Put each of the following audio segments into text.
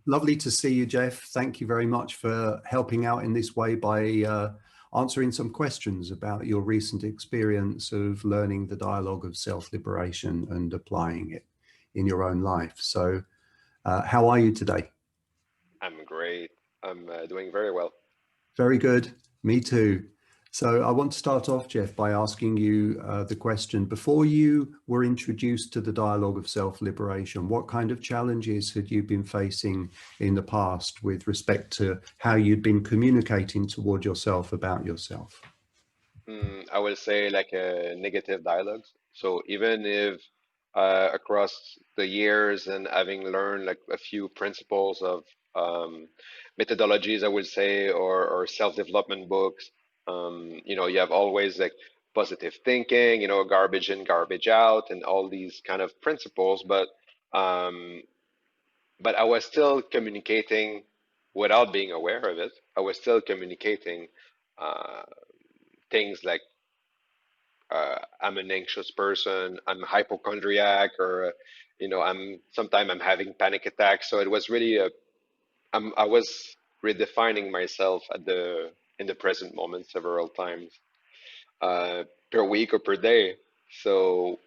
Lovely to see you, Jeff. Thank you very much for helping out in this way by answering some questions about your recent experience of learning the dialogue of self-liberation and applying it in your own life. So how are you today? I'm great. I'm doing very well. Very good. Me too. So I want to start off, Jeff, by asking you the question, before you were introduced to the dialogue of self-liberation, what kind of challenges had you been facing in the past with respect to how you'd been communicating toward yourself about yourself? I will say like negative dialogues. So even if across the years and having learned like a few principles of methodologies, I would say, or self-development books, you have always like positive thinking, garbage in, garbage out, and all these kind of principles. Um, but I was still communicating without being aware of it. I was still communicating uh, things like I'm an anxious person, I'm a hypochondriac, or I'm sometimes I'm having panic attacks. So it was really I was redefining myself in the present moment several times uh, per week or per day. So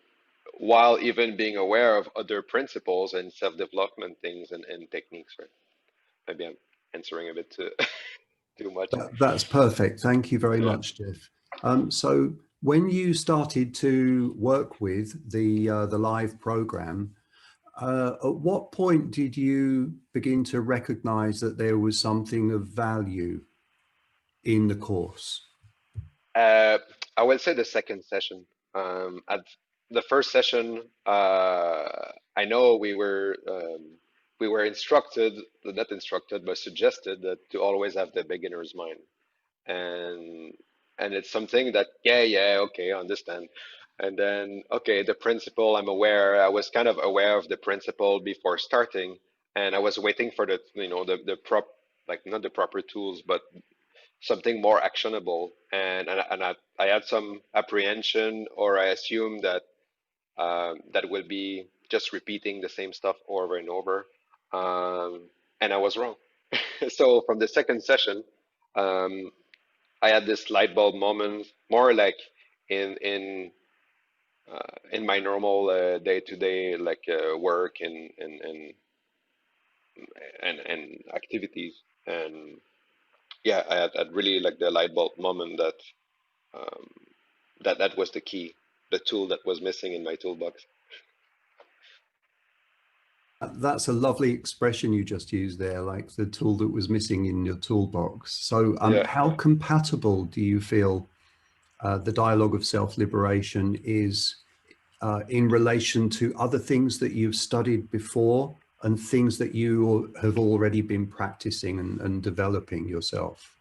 while even being aware of other principles and self-development things and techniques, right? Maybe I'm answering a bit too much. That's perfect. Thank you very Yeah. much, Jeff. So when you started to work with the live program, at what point did you begin to recognize that there was something of value in the course? Uh, I will say the second session. At the first session, I know we were instructed, not instructed, but suggested that to always have the beginner's mind, and and it's something that yeah, okay, I understand. And then okay, the principle, I'm aware. I was kind of aware of the principle before starting, and I was waiting for the prop like not the proper tools, but something more actionable. And I had some apprehension, or I assumed that that will be just repeating the same stuff over and over. And I was wrong. So from the second session, um, I had this light bulb moment, more like in my normal day-to-day like work and activities. And yeah, I had really like the light bulb moment that um, that was the key, the tool that was missing in my toolbox. That's a lovely expression you just used there, like the tool that was missing in your toolbox. So Yeah. how compatible do you feel the dialogue of self-liberation is in relation to other things that you've studied before and things that you have already been practicing and developing yourself?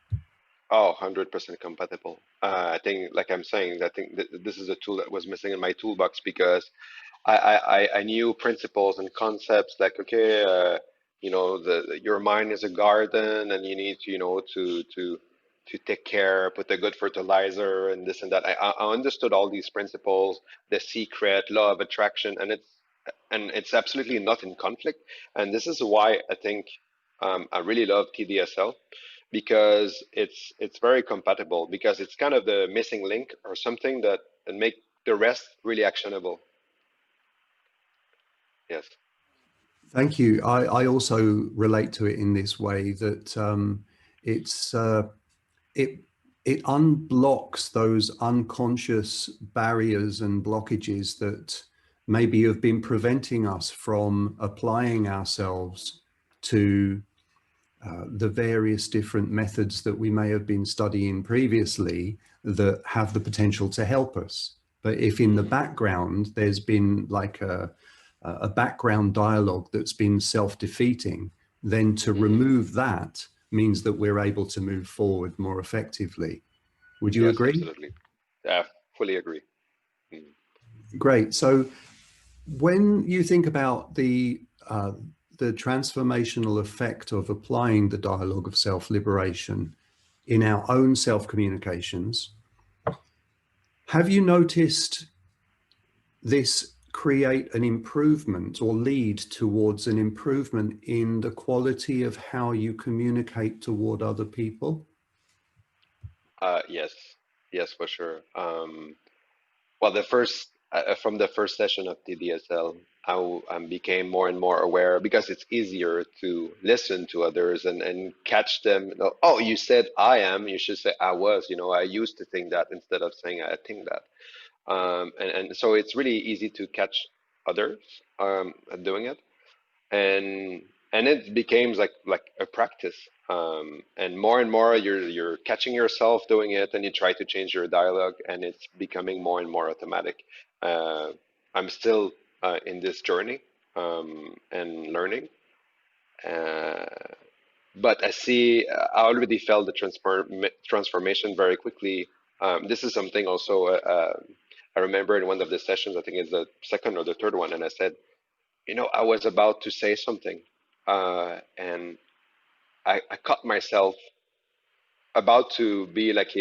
Oh, 100% compatible. I think, like I'm saying, I think this is a tool that was missing in my toolbox because I knew principles and concepts like, okay, your mind is a garden and you need to, to take care, put a good fertilizer and this and that. I understood all these principles, the secret, law of attraction, and it's absolutely not in conflict. And this is why I think I really love TDSL because it's very compatible because it's kind of the missing link or something that make the rest really actionable. Yes. Thank you. I also relate to it in this way that it's it it unblocks those unconscious barriers and blockages that maybe have been preventing us from applying ourselves to the various different methods that we may have been studying previously that have the potential to help us. But if in the background there's been like a background dialogue that's been self-defeating, then to Hmm. remove that means that we're able to move forward more effectively. Would you Yes, agree? absolutely. Yeah, fully agree. Mm. Great. So when you think about the transformational effect of applying the dialogue of self-liberation in our own self-communications, have you noticed this create an improvement or lead towards an improvement in the quality of how you communicate toward other people? Yes, yes, for sure. Well, from the first session of TDSL, became more and more aware because it's easier to listen to others and catch them. Oh, you said I am. You should say I was. I used to think that instead of saying I think that. And so it's really easy to catch others doing it, and it becomes like a practice, and more you're catching yourself doing it, and you try to change your dialogue, and it's becoming more and more automatic. uh, I'm still in this journey, and learning, uh, but I already felt the transformation very quickly. This is something also, I remember in one of the sessions, I think it's the second or the third one, and I said, I was about to say something, and I caught myself about to be like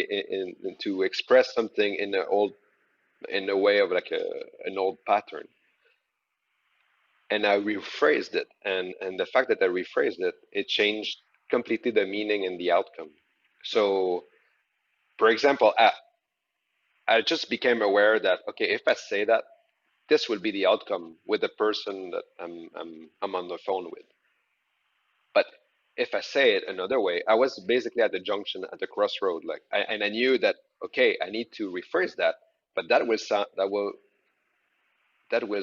to express something in a way of like an old pattern, and I rephrased it, and the fact that I rephrased it, it changed completely the meaning and the outcome. So, for example, I just became aware that okay, if I say that, this will be the outcome with the person that I'm on the phone with. But if I say it another way, I was basically at the junction, at the crossroad, and I knew that okay, I need to rephrase that, but that will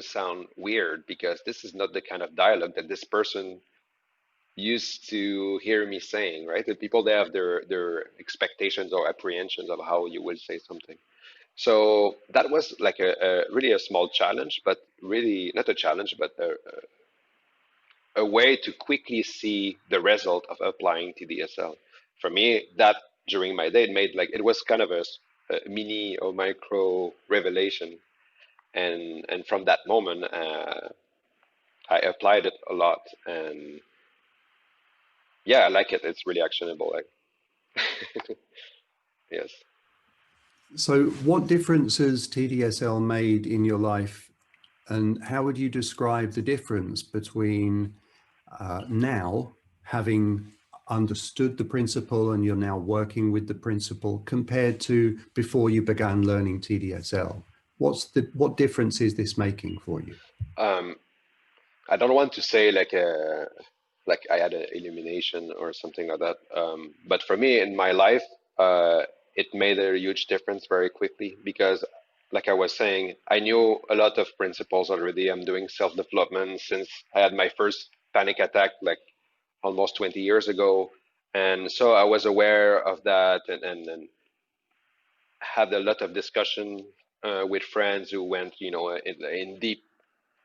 sound weird because this is not the kind of dialogue that this person used to hear me saying, right? The people, they have their expectations or apprehensions of how you will say something. So that was like a really a small challenge, but really not a challenge, but a way to quickly see the result of applying TDSL. For me, that during my day, it was kind of a mini or micro revelation, and from that moment, I applied it a lot, and yeah, I like it. It's really actionable. Like, yes. So, what difference has TDSL made in your life, and how would you describe the difference between now having understood the principle and you're now working with the principle compared to before you began learning TDSL? What difference is this making for you? Um, I don't want to say like I had an illumination or something like that. But for me in my life, it made a huge difference very quickly because, like I was saying, I knew a lot of principles already. I'm doing self-development since I had my first panic attack like almost 20 years ago. And so I was aware of that, and had a lot of discussion with friends who went, in deep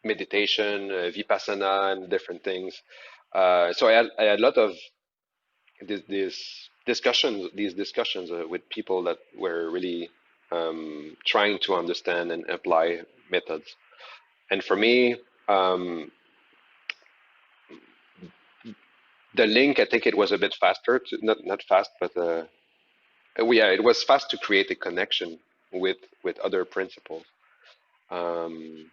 meditation, vipassana, and different things. So I had a lot of these discussions with people that were really trying to understand and apply methods. And for me, um, the link, I think it was a bit faster, not fast, but yeah, it was fast to create a connection with other principles. Um,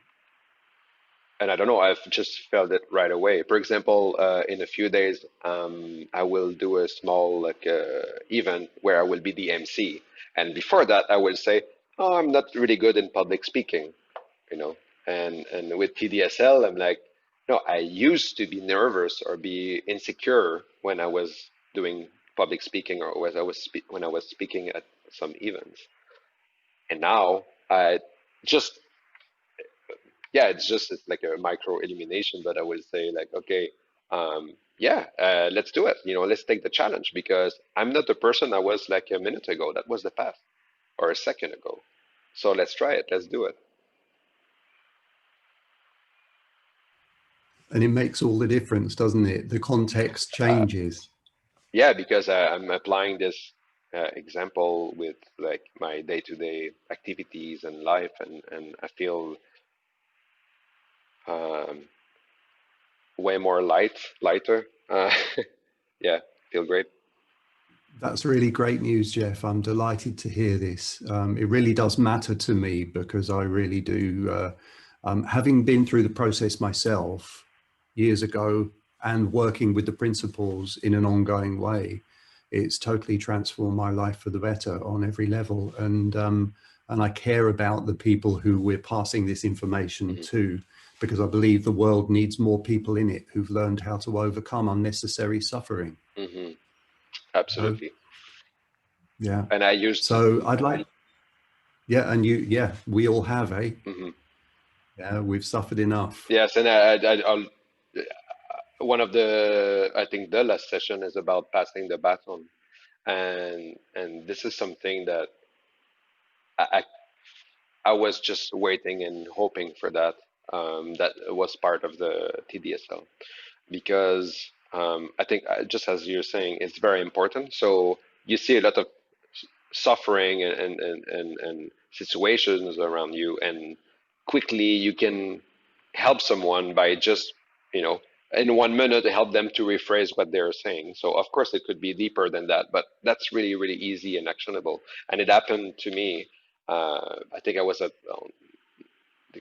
and I don't know, I've just felt it right away. For example, in a few days, I will do a small like event where I will be the MC, and before that, I will say, "Oh, I'm not really good in public speaking," you know. And with TDSL, I'm like, "No, I used to be nervous or be insecure when I was doing public speaking or when I was speaking at some events, and now I just yeah, it's like a micro elimination, but I would say like, okay, yeah, let's do it. Let's take the challenge because I'm not the person I was like a minute ago. That was the past or a second ago. So let's try it. Let's do it. And it makes all the difference, doesn't it? The context Uh, changes. yeah, because I'm applying this example with like my day-to-day activities and life, and I feel um, way more lighter. Yeah, feel great. That's really great news, Jeff. I'm delighted to hear this. It really does matter to me because I really do Having been through the process myself years ago and working with the principles in an ongoing way, it's totally transformed my life for the better on every level. And I care about the people who we're passing this information Hmm. to, because I believe the world needs more people in it who've learned how to overcome unnecessary suffering. Hmm. Oh, Absolutely. yeah. And I used to. So I'd like, yeah, and you, yeah, we all have, eh? Mhm. Yeah, we've suffered enough. Yes, and I'll, one of the, I think the last session is about passing the baton, and this is something that I, I was just waiting and hoping for that. That was part of the TDSL because I think just as you're saying, it's very important. So you see a lot of suffering and situations around you, and quickly you can help someone by just, you know, in 1 minute help them to rephrase what they're saying. So of course it could be deeper than that, but that's really really easy and actionable. And it happened to me. I think I was at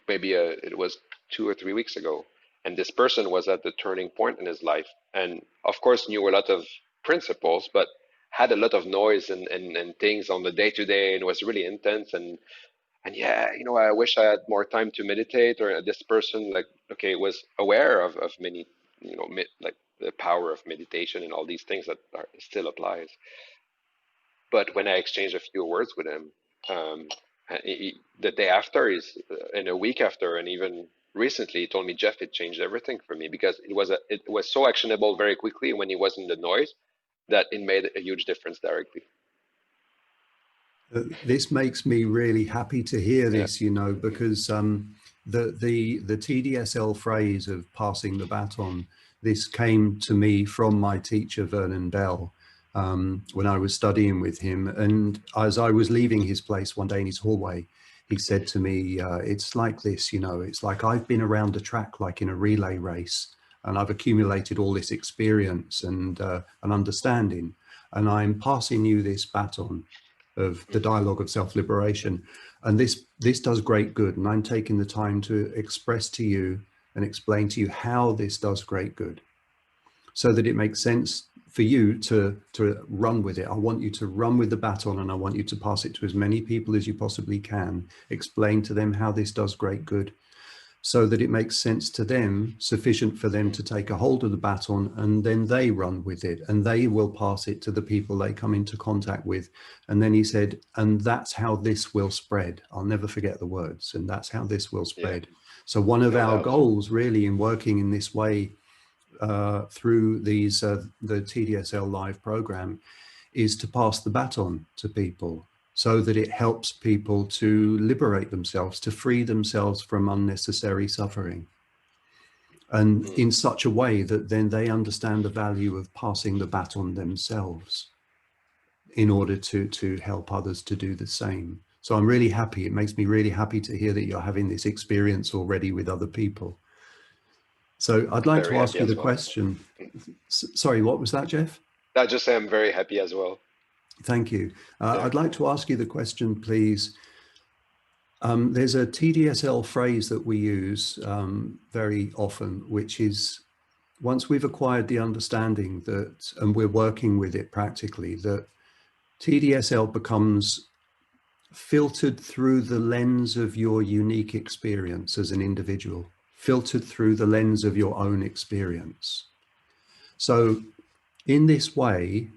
maybe it was 2 or 3 weeks ago, and this person was at the turning point in his life, and of course knew a lot of principles, but had a lot of noise and things on the day to day, and was really intense. And yeah, you know, I wish I had more time to meditate. Or this person, like, okay, was aware of many, you know, like the power of meditation and all these things that are, still applies. But when I exchanged a few words with him, the day after, is in a week after, and even recently, he told me, Jeff, it changed everything for me because it was so actionable very quickly when he was in the noise that it made a huge difference directly. This makes me really happy to hear Yeah. this, you know, because the TDSL phrase of passing the baton, this came to me from my teacher Vernon Bell when I was studying with him, and as I was leaving his place one day in his hallway, he said to me, "It's like this, you know. It's like I've been around the track like in a relay race, and I've accumulated all this experience and an understanding, and I'm passing you this baton of the dialogue of self-liberation, and this does great good, and I'm taking the time to express to you and explain to you how this does great good, so that it makes sense for you to run with it. I want you to run with the baton, and I want you to pass it to as many people as you possibly can. Explain to them how this does great good, so that it makes sense to them, sufficient for them to take a hold of the baton, and then they run with it and they will pass it to the people they come into contact with." And then he said, "And that's how this will spread." I'll never forget the words. "And that's how this will Yeah, spread." So one of no our doubt. goals really in working in this way through the TDSL live program is to pass the baton to people, so that it helps people to liberate themselves, to free themselves from unnecessary suffering, and Mm. in such a way that then they understand the value of passing the baton themselves in order to help others to do the same. So I'm really happy. It makes me really happy to hear that you're having this experience already with other people. So I'd like Very to happy ask you as the well. question. Sorry, what was that, Jeff? I just say I'm very happy as well. Thank you. Yeah. I'd like to ask you the question, please. There's a TDSL phrase that we use very often, which is, once we've acquired the understanding that, and we're working with it practically, that TDSL becomes filtered through the lens of your unique experience as an individual, filtered through the lens of your own experience. So in this way,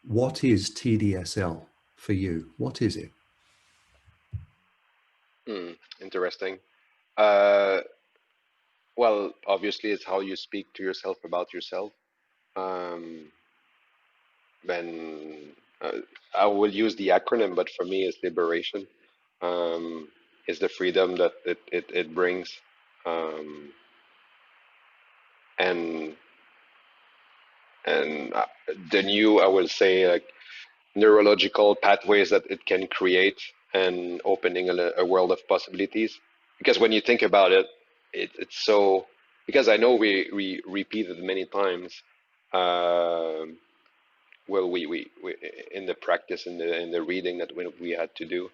what is TDSL for you? What is it? Hmm. Interesting. Uh, well, obviously, it's how you speak to yourself about yourself. Um, then I will use the acronym, but for me, it's liberation. Um, it's the freedom that it brings, um, and and the new, I will say, like neurological pathways that it can create, and opening a world of possibilities. Because when you think about it, it's so, because I know we repeated many times. Um, well, we in the practice, in the reading that we had to do.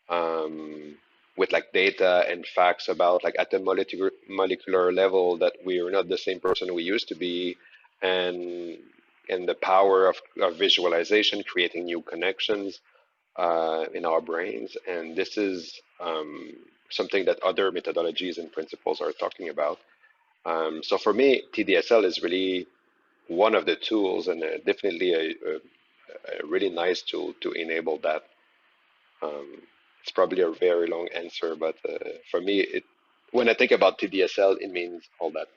Um, with like data and facts about like at the molecular level that we are not the same person we used to be, and the power of visualization, creating new connections in our brains. And this is something that other methodologies and principles are talking about. So for me, TDSL is really one of the tools, and definitely a really nice tool to enable that. Um, it's probably a very long answer, but for me, when I think about TDSL, it means all that.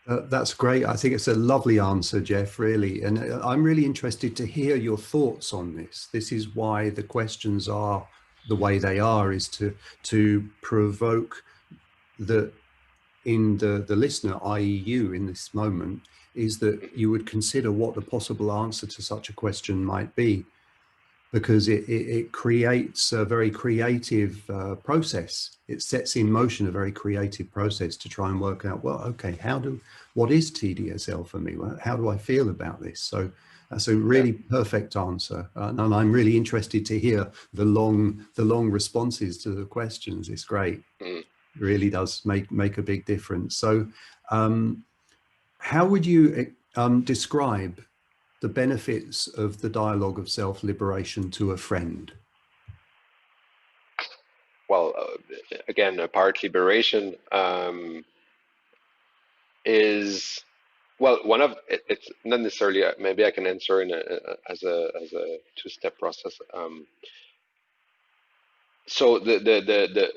That's great. I think it's a lovely answer, Jeff, really. And I'm really interested to hear your thoughts on this. This is why the questions are the way they are, is to provoke the in the listener, i.e. you in this moment, is that Mhm. you would consider what the possible answer to such a question might be, because it creates a very creative process. It sets in Mhm. motion a very creative process to try and work out, well, okay, what is TDSL for me? Well, how do I feel about this? So that's a Yeah. really perfect answer. And I'm really interested to hear the long responses to the questions. It's great. Mhm. It really does make a big difference. So um, how would you describe the benefits of the dialogue of self-liberation to a friend? Well, again, part liberation is well, one of it's not necessarily. Maybe I can answer in as a two-step process. So the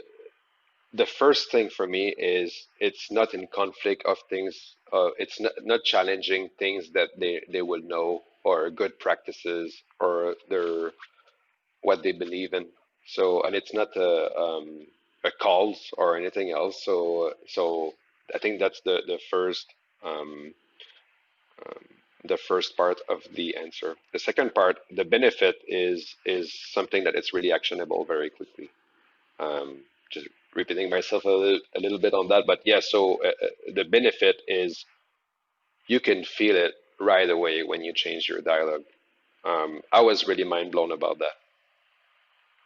first thing for me is it's not in conflict of things. It's not challenging things that they will know or good practices or their what they believe in. So and it's not a cult or anything else. So I think that's um, um, the first part of the answer. The second part, the benefit is something that it's really actionable very quickly. Just repeating myself a little bit on that, but yeah. So the benefit is you can feel it right away when you change your dialogue. I was really mind blown about that.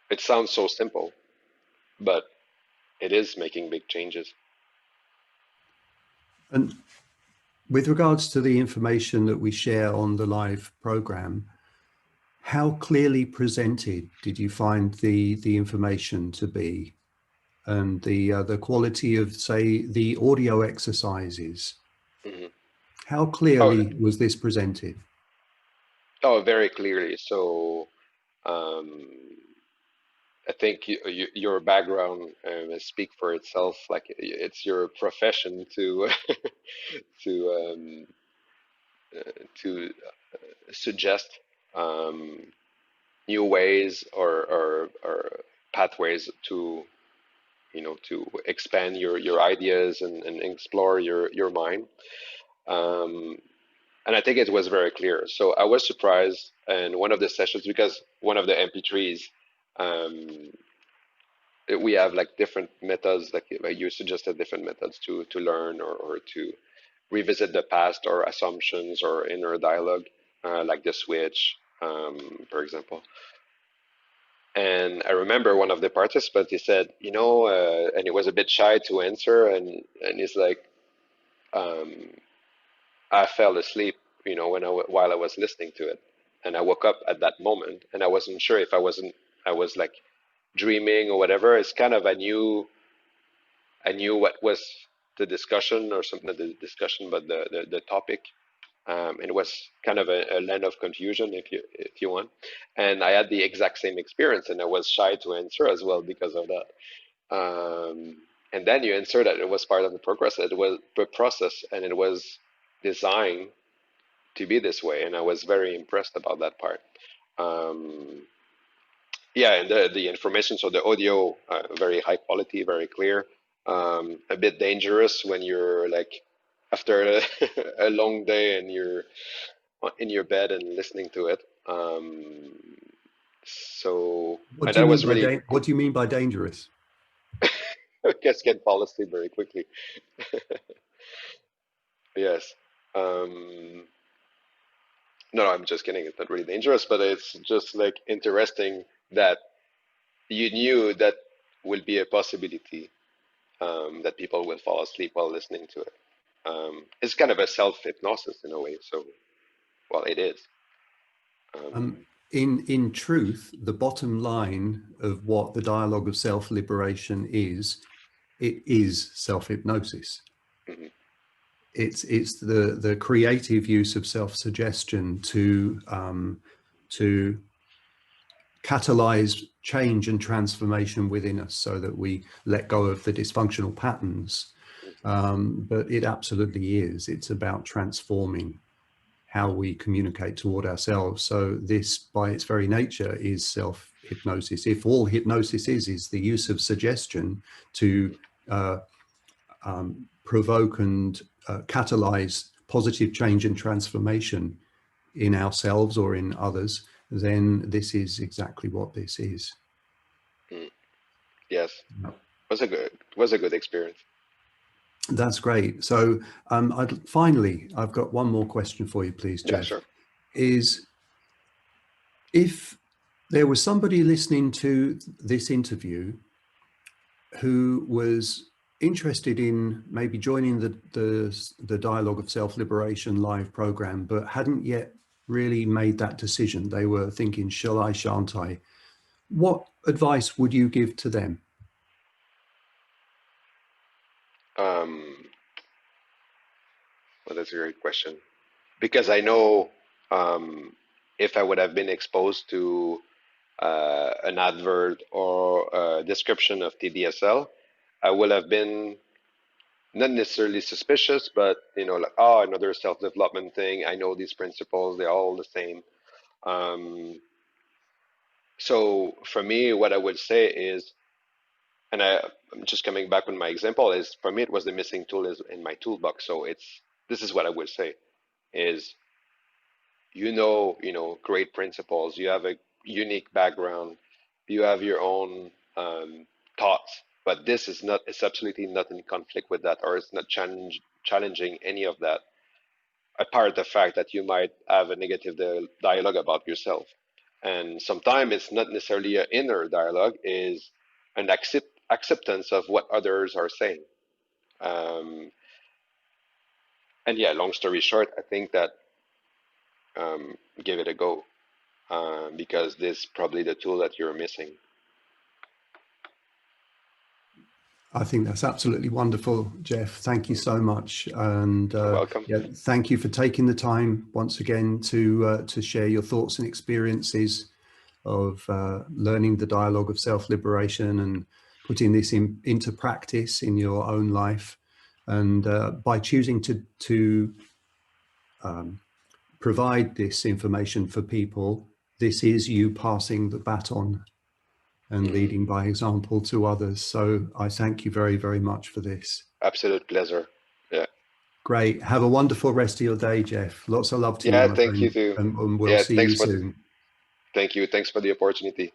It sounds so simple, but it is making big changes. And with regards to the information that we share on the live program, how clearly presented did you find the information to be, and the quality of, say, the audio exercises? Hmm. How Oh, clearly was this presented? oh, very clearly. So um, I think your background speak for itself. Like it's your profession to to to suggest um, new ways or pathways to to expand your ideas and explore your mind. Um, and I think it was very clear. So I was surprised in one of the sessions because one of the MP3s, um, we have like different methods, like you suggested different methods to learn or to revisit the past or assumptions or inner dialogue, like the switch, for example. And I remember one of the participants, he said, and he was a bit shy to answer, and he's like, um, I fell asleep, while I was listening to it, and I woke up at that moment, and I wasn't sure if I was like dreaming or whatever. It's kind of I knew what was the discussion or something, not the discussion, but the topic. And it was kind of a land of confusion, if you want. And I had the exact same experience, and I was shy to answer as well because of that. And then you answer that it was part of the progress. It was the process, and it was designed to be this way. And I was very impressed about that part. Um, yeah, and the information, so the audio, very high quality, very clear. A bit dangerous when you're like after a long day and you're in your bed and listening to it. So, What and do you that mean was by really what do you mean by dangerous? I guess can fall asleep very quickly. Yes. No, I'm just kidding. It's not really dangerous, but it's just like interesting that you knew that will be a possibility that people will fall asleep while listening to it. It's kind of a self-hypnosis in a way. So, well, it is. Um, In truth, the bottom line of what the dialogue of self-liberation is, it is self-hypnosis. mhm, It's the creative use of self-suggestion to catalyze change and transformation within us so that we let go of the dysfunctional patterns. mhm, But it absolutely is. It's about transforming how we communicate toward ourselves. So this, by its very nature, is self-hypnosis. If all hypnosis is the use of suggestion to uh, provoke and catalyze positive change and transformation in ourselves or in others, then this is exactly what this is. mm. Yes, was a good experience. That's great. So finally, I've got one more question for you, please, Yeah, Jeff. sure. Is if there was somebody listening to this interview who was interested in maybe joining the Dialogue of Self-Liberation live program, but hadn't yet really made that decision. They were thinking, shall I, shan't I? What advice would you give to them? Um, well, that's a great question because I know um, if I would have been exposed to an advert or a description of TDSL, I would have been not necessarily suspicious, but like, oh, another self-development thing. I know these principles; they're all the same. Um, so for me, what I would say is, and I'm just coming back with my example, is for me it was the missing tool is in my toolbox. So this is what I would say is great principles. You have a unique background. You have your own thoughts, but this is not. It's absolutely not in conflict with that, or it's not challenging any of that. Apart the fact that you might have a negative dialogue about yourself, and sometimes it's not necessarily an inner dialogue. Is an acceptance of what others are saying. Um, and yeah, long story short, I think that give it a go. Because this is probably the tool that you're missing. I think that's absolutely wonderful, Jeff. Thank you so much, and You're welcome. yeah, thank you for taking the time once again to share your thoughts and experiences of learning the dialogue of self-liberation and putting this into practice in your own life. And by choosing to provide this information for people, this is you passing the baton and Hmm. leading by example to others. So I thank you very, very much for this. Absolute pleasure. Yeah. Great. Have a wonderful rest of your day, Jeff. Lots of love to you, Yeah. my Thank you friend, too. and we'll Yeah. see you soon. Thank you. Thanks for the opportunity.